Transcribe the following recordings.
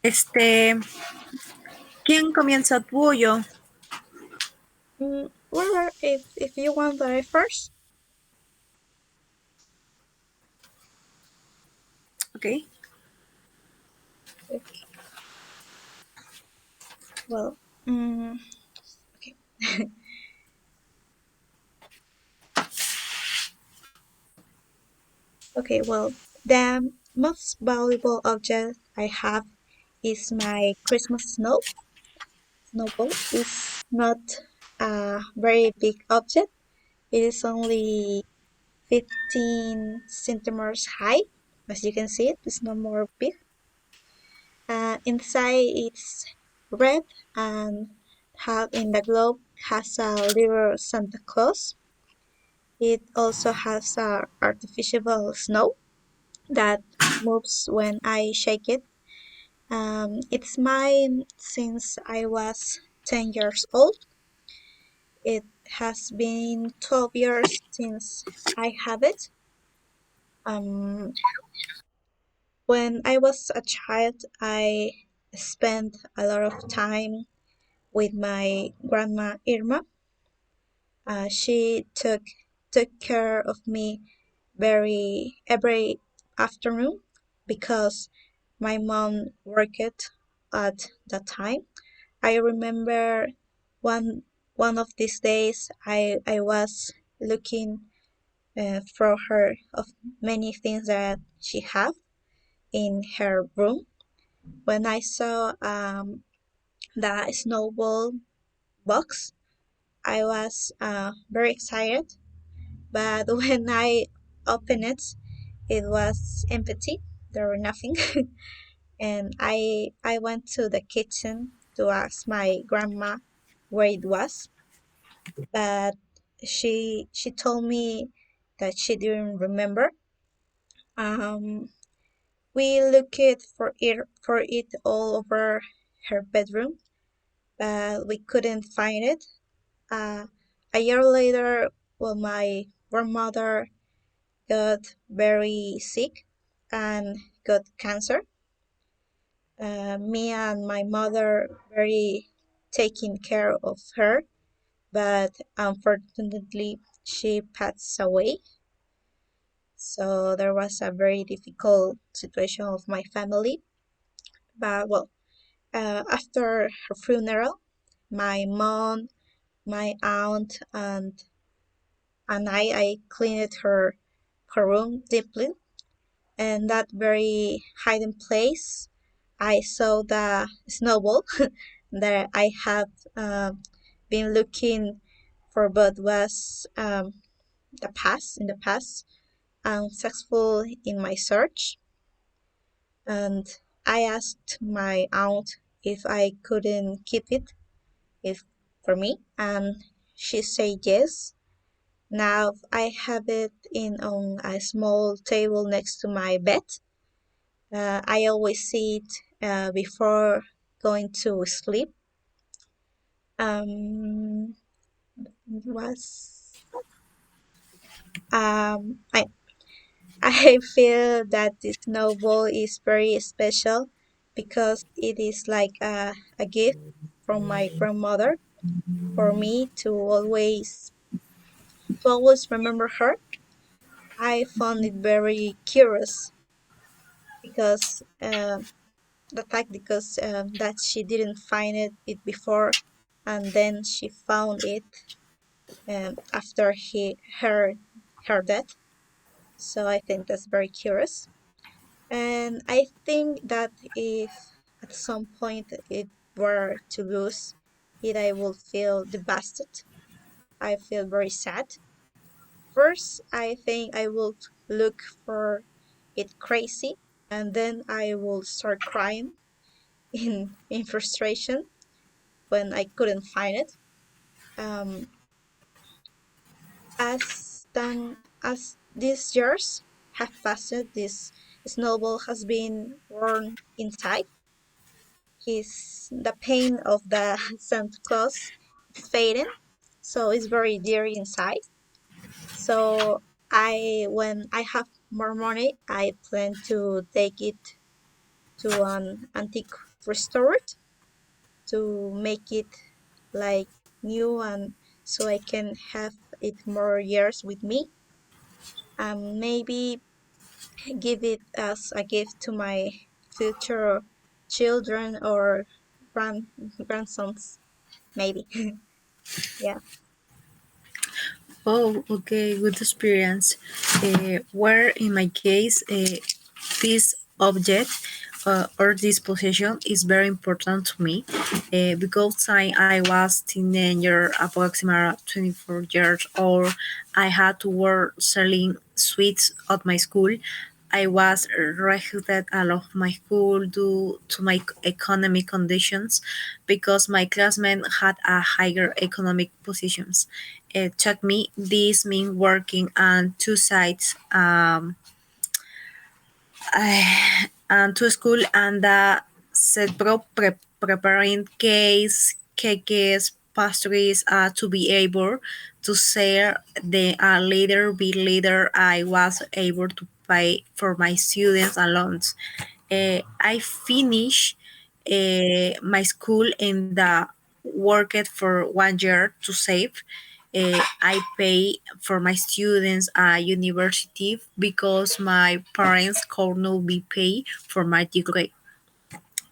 Este, ¿quién comienza tú o yo? Well, if you want the first, Ok. okay. Well, mm, okay. Okay, well, the most valuable object I have is my Christmas snowball. It's not a very big object. It is only 15 centimeters high. As you can see, it's no more big. Inside it's red and have in the globe has a little Santa Claus. It also has a artificial snow that moves when I shake it. It's mine since I was 10 years old. It has been 12 years since I have it. Um, when I was a child, I spent a lot of time with my grandma Irma. She took care of me every afternoon because my mom worked at that time. I remember one one of these days I was looking for her of many things that she had in her room. When I saw the snowball box, I was very excited. But when I opened it, it was empty. There were nothing. And I went to the kitchen to ask my grandma where it was, but she told me that she didn't remember. Um, we looked for it all over her bedroom, but we couldn't find it. Uh, a year later, well, my grandmother got very sick and got cancer. Me and my mother very taking care of her, but unfortunately she passed away. So there was a very difficult situation of my family. But well, after her funeral, my mom, my aunt, and I cleaned her room deeply. And that very hidden place, I saw the snowball that I had been looking for, but was in the past, unsuccessful in my search. And I asked my aunt if I couldn't keep it if for me, and she said yes. Now I have it in on a small table next to my bed. I always see it before going to sleep. Um, was I I feel that this novel is very special because it is like a gift from my grandmother for me to always remember her. I found it very curious because the fact because that she didn't find it before, and then she found it after her death. So I think that's very curious. And I think that if at some point it were to lose it, I will feel devastated. I feel very sad. First, I think I will look for it crazy, and then I will start crying in frustration when I couldn't find it. Um, as these years have passed, this snowball has been worn inside. The pain of the Santa Claus is fading, so it's very dear inside. So when I have more money, I plan to take it to an antique restored to make it like new, and so I can have it more years with me, and maybe give it as a gift to my future children or grand grandsons, maybe. Yeah. Oh, okay, good experience. Where in my case, this object or this possession is very important to me because I was teenager, approximately 24 years old. I had to work selling sweets at my school. I was rejected out of my school due to my economic conditions because my classmates had a higher economic positions. It took me this mean working on two sides and to school and set preparing cakes, pastries to be able to sell the later I was able to pay for my students and loans. I finished my school in the worked for 1 year to save. I pay for my students at university because my parents could not be paid for my degree.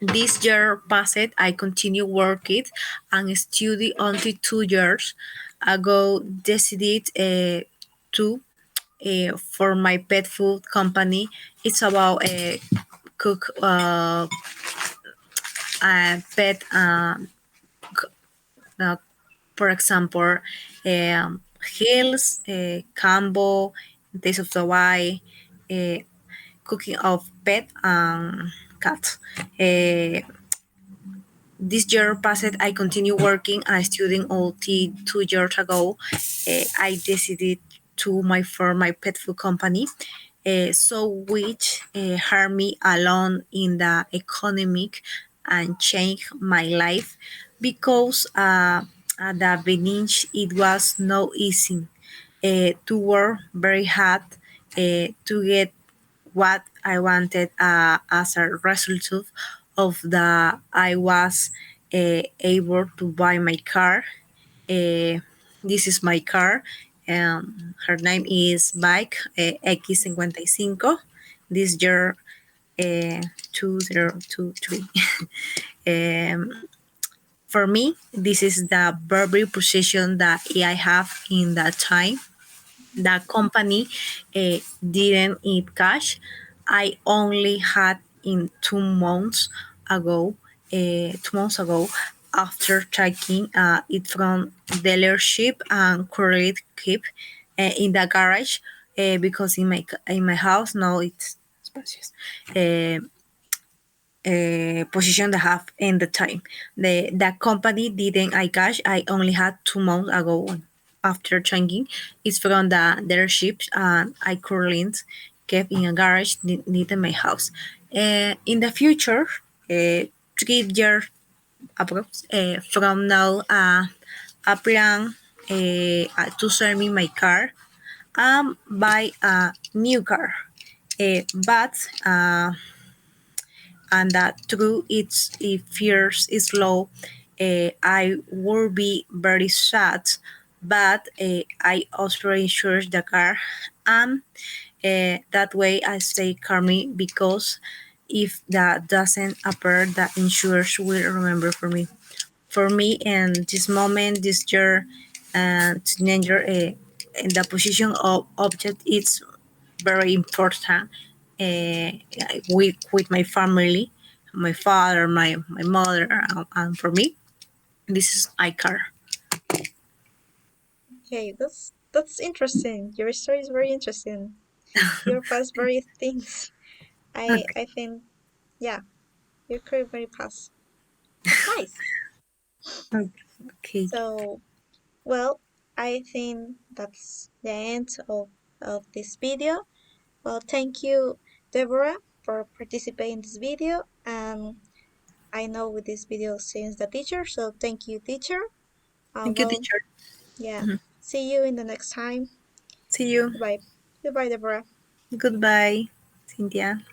This year passed, I continue working and study until 2 years ago. Decided to for my pet food company. It's about cook pet uh, for example, Hills, Cambo, Taste of Hawaii, uh, cooking of pet and cat. Uh, this year passed, I continue working and studying until 2 years ago. I decided to my for my pet food company, so which harm me alone in the economic and change my life because at the beginning it was no easy to work very hard to get what I wanted as a result of the I was able to buy my car. Uh, this is my car. Her name is Bike X55. This year 2023. um, for me, this is the very position that I have in that time. The company didn't eat cash. I only had in 2 months ago, 2 months ago, after checking it from dealership and credit keep in the garage because in my house now it's spacious. Position that have in the time. The company didn't I cash. I only had 2 months ago after changing. It's from the dealership and I currently kept in a garage near my house. In the future, 3 years approx, from now, I plan to sell me my car and buy a new car. But and that through its fears is low, I will be very sad, but I also insure the car, and that way I stay calm because if that doesn't appear, the insurers will remember for me. For me, in this moment, this year, teenager, in the position of object, it's very important with my family, my father, my mother, and for me, this is iCar. Okay, that's interesting. Your story is very interesting. Your past very things. I think, yeah, your career very past. That's nice. Okay. Okay. So, well, I think that's the end of this video. Well, thank you, Deborah, for participating in this video. And I know with this video since the teacher, so thank you, teacher. Thank you, Well, teacher. yeah. Mhm. See you in the next time. See you. Goodbye. Goodbye, Deborah. Goodbye, Cynthia.